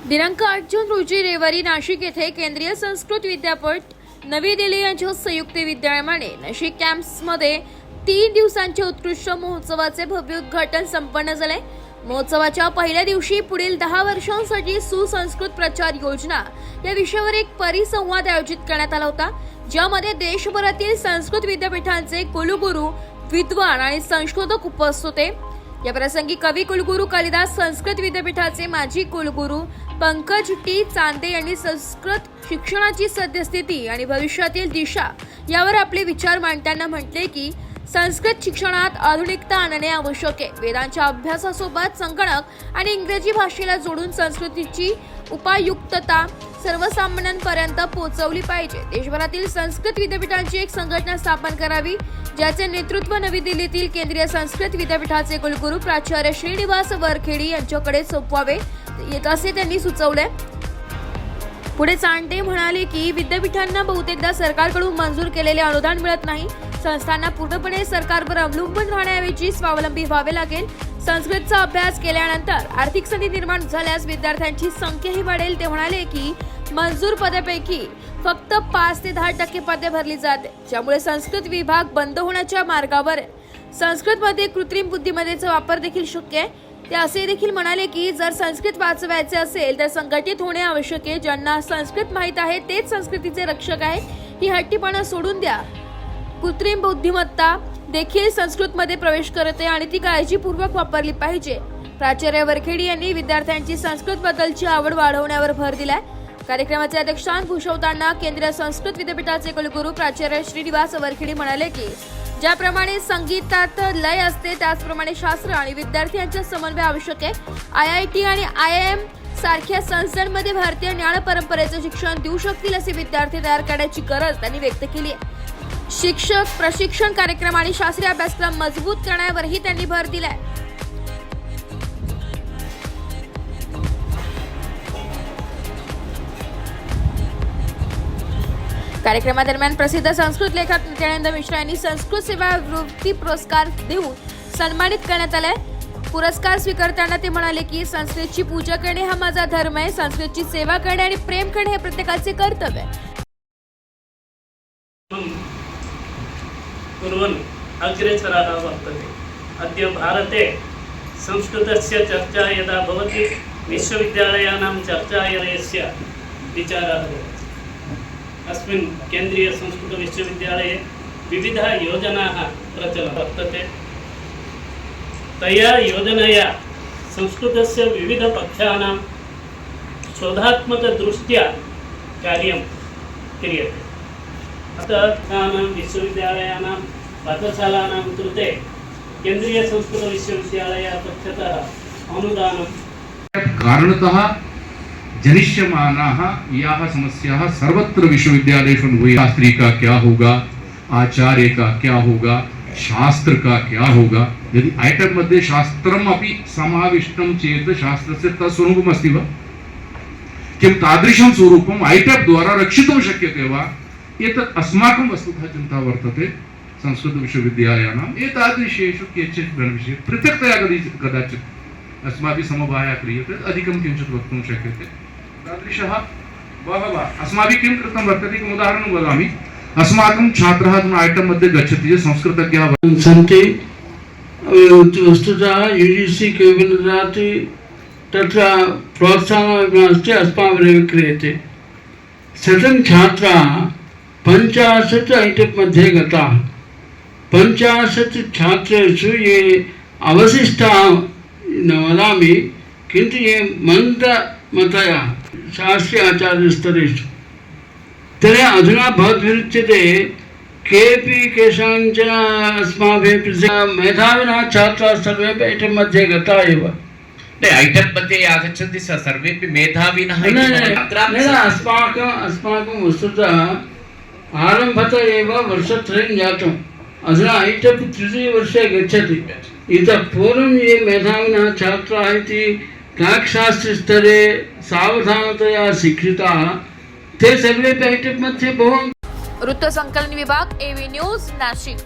दिनांक 8 जून रोजी रविवारी नाशिक येथे केंद्रीय संस्कृत विद्यापीठ नवी दिल्ली यांच्या संयुक्त विद्यमाने नाशिक कॅम्पसमध्ये 3 दिवसांच्या उत्कृष्ट महोत्सवाचे भव्य उद्घाटन संपन्न झाले। महोत्सवाच्या पहिल्या दिवशी पुढील 10 वर्षांसाठी सुसंस्कृत प्रचार योजना या विषयावर एक परिसंवाद आयोजित करण्यात आला होता, ज्यामध्ये देशभरातील संस्कृत विद्यापीठांचे कुलगुरू, विद्वान आणि संशोधक उपस्थित होते। या प्रसंगी कवी कुलगुरू कालिदास संस्कृत विद्यापीठाचे माजी कुलगुरू पंकज टी चांदे यांनी संस्कृत शिक्षणाची सद्यस्थिती आणि भविष्यातील दिशा यावर आपले विचार मांडताना म्हटले की संस्कृत शिक्षणात आधुनिकता आणणे आवश्यक आहे। वेदांच्या अभ्यासासोबत संगणक आणि इंग्रजी भाषेला जोडून संस्कृतीची उपायुक्तता सर्वसामान्यांपर्यंत पोहोचवली पाहिजे। देशभरातील संस्कृत विद्यापीठांची एक संघटना स्थापन करावी, ज्याचे नेतृत्व नवी दिल्लीतील केंद्रीय संस्कृत विद्यापीठाचे कुलगुरू प्राचार्य श्रीनिवास वरखेडी यांच्याकडे सोपवावे असे त्यांनी सुचवले। पुढे चांडे म्हणाले की विद्यापीठांना बहुतेकदा सरकारकडून मंजूर केलेले अनुदान मिळत नाही। संस्थांना पूर्णपणे सरकारवर अवलंबून राहण्याऐवजी स्वावलंबी व्हावे लागेल। संस्कृतचा अभ्यास केल्यानंतर आर्थिक संधी निर्माण झाल्यास विद्यार्थ्यांची संख्याही वाढेल। ते म्हणाले की मंजूर पदापैकी फक्त 5 ते 10% पदे भरली जाते, ज्यामुळे संस्कृत विभाग बंद होण्याच्या मार्गावर आहे। संस्कृतमध्ये कृत्रिम बुद्धिमत्तेचा वापर देखील शक्य आहे। ते असे देखील म्हणाले की जर संस्कृत वाचवायचे असेल तर संघटित होणे आवश्यक आहे। ज्यांना संस्कृत माहीत आहे तेच संस्कृतीचे रक्षक आहेत। ही हट्टीपणा सोडून द्या। कृत्रिम बुद्धिमत्ता देखील संस्कृतमध्ये प्रवेश करते आणि ती काळजीपूर्वक वापरली पाहिजे। प्राचार्य वरखेडी यांनी विद्यार्थ्यांची संस्कृतबद्दलची आवड वाढवण्यावर भर दिलाय। कार्यक्रमाचे अध्यक्षस्थान भूषवताना केंद्रीय संस्कृत विद्यापीठाचे कुलगुरू प्राचार्य श्रीनिवास वरखेडी म्हणाले की ज्याप्रमाणे संगीतात लय असते त्याचप्रमाणे शास्त्र आणि विद्यार्थी यांचा समन्वय आवश्यक आहे। IIT आणि IIM सारख्या संस्थांमध्ये भारतीय ज्ञान परंपरेचे शिक्षण देऊ शकतील असे विद्यार्थी तयार करण्याची गरज त्यांनी व्यक्त केली आहे। शिक्षक प्रशिक्षण कार्यक्रम आणि शास्त्रीय अभ्यासक्रम मजबूत करण्यावरही त्यांनी भर दिलाय। कार्यक्रमादरम्यान प्रसिद्ध संस्कृत लेखक नित्यानंद मिश्रा यांनी संस्कृत सेवा वृत्ती पुरस्कार देऊन सन्मानित करण्यात आले। पुरस्कार स्वीकारताना ते म्हणाले की संस्कृतची पूजा करणे हा माझा धर्म आहे। संस्कृतची सेवा करणे आणि प्रेम करणे हे प्रत्येकाचे कर्तव्य आहे। कुर्वन् अग्रेसरः वर्तते। अद्य भारते संस्कृतस्य चर्चा यदा भवति विश्वविद्यालयानां चर्चालयस्य विचारः भवति। अस्मिन् केन्द्रीय संस्कृत विश्वविद्यालये विविधाः योजनाः प्रचलन् वर्तते। तया योजनया संस्कृतस्य विविधपक्षाणां शोधात्मकदृष्ट्या कार्यं क्रियते। अतः विश्वविद्यालयानां पाठशालानां कृते केन्द्रीय संस्कृत विश्वविद्यालय पक्षतः अनुदानं कारणतः जनिष्यमानाः याः समस्याः सर्वत्र विश्वविद्यालयेषु शास्त्री का क्या होगा, आचार्य का क्या होगा, शास्त्र का क्या होगा। यदि आइटम मध्ये शास्त्रम् अपि समाविष्टं चेत् शास्त्रस्य तत्स्वरूपम् अस्ति वा, किं तादृशं स्वरूपम् आइटम द्वारा रक्षितुं शक्यते वा? एतत् अस्माकं वस्तुतः चिन्ता वर्तते। संस्कृत विश्वविद्यालयानाम् एतादृशेषु केचित् गणविषये पृथक्तया कदाचित् अस्माभिः समवायः क्रियते, अधिकं किञ्चित् वक्तुं शक्यते। तादृशः बहवः अस्माभिः किं कृतं वर्तते, एकम् उदाहरणं वदामि। अस्माकं छात्राः आइटम मध्ये गच्छति चेत् संस्कृतज्ञाः सन्ति। वस्तुतः UGC केबिनेट् तत्र प्रोत्साहनम् अस्ति, अस्माभिरेव क्रियते। सर्वे छात्राः 50 ऐटम् मध्ये गताः। 50 छात्रेषु ये अवशिष्टाः न वदामि, किन्तु ये मन्दमतयः शास्त्रीय आचार्यस्तरेषु तर्हि अधुना भवद्भिरुच्यते केपि केषाञ्चन अस्माभिः मेधाविनः छात्राः सर्वेपि ऐटम् मध्ये गताः एव। ऐटम् मध्ये आगच्छन्ति सर्वेपि मेधाविनः। अस्माकं वस्तुतः आरम्भतः एव वर्षत्रयं जातम्। अधुना ऐटम् तृतीयवर्षे गच्छति। इतः पूर्वं ये मेधाविनः छात्राः इति प्राक्शास्त्रीस्तरे सावधानतया शिक्षिताः ते सर्वेपि ऐटम् मध्ये भवन्ति। वृत्त संकलन विभाग AV न्यूज नाशिक।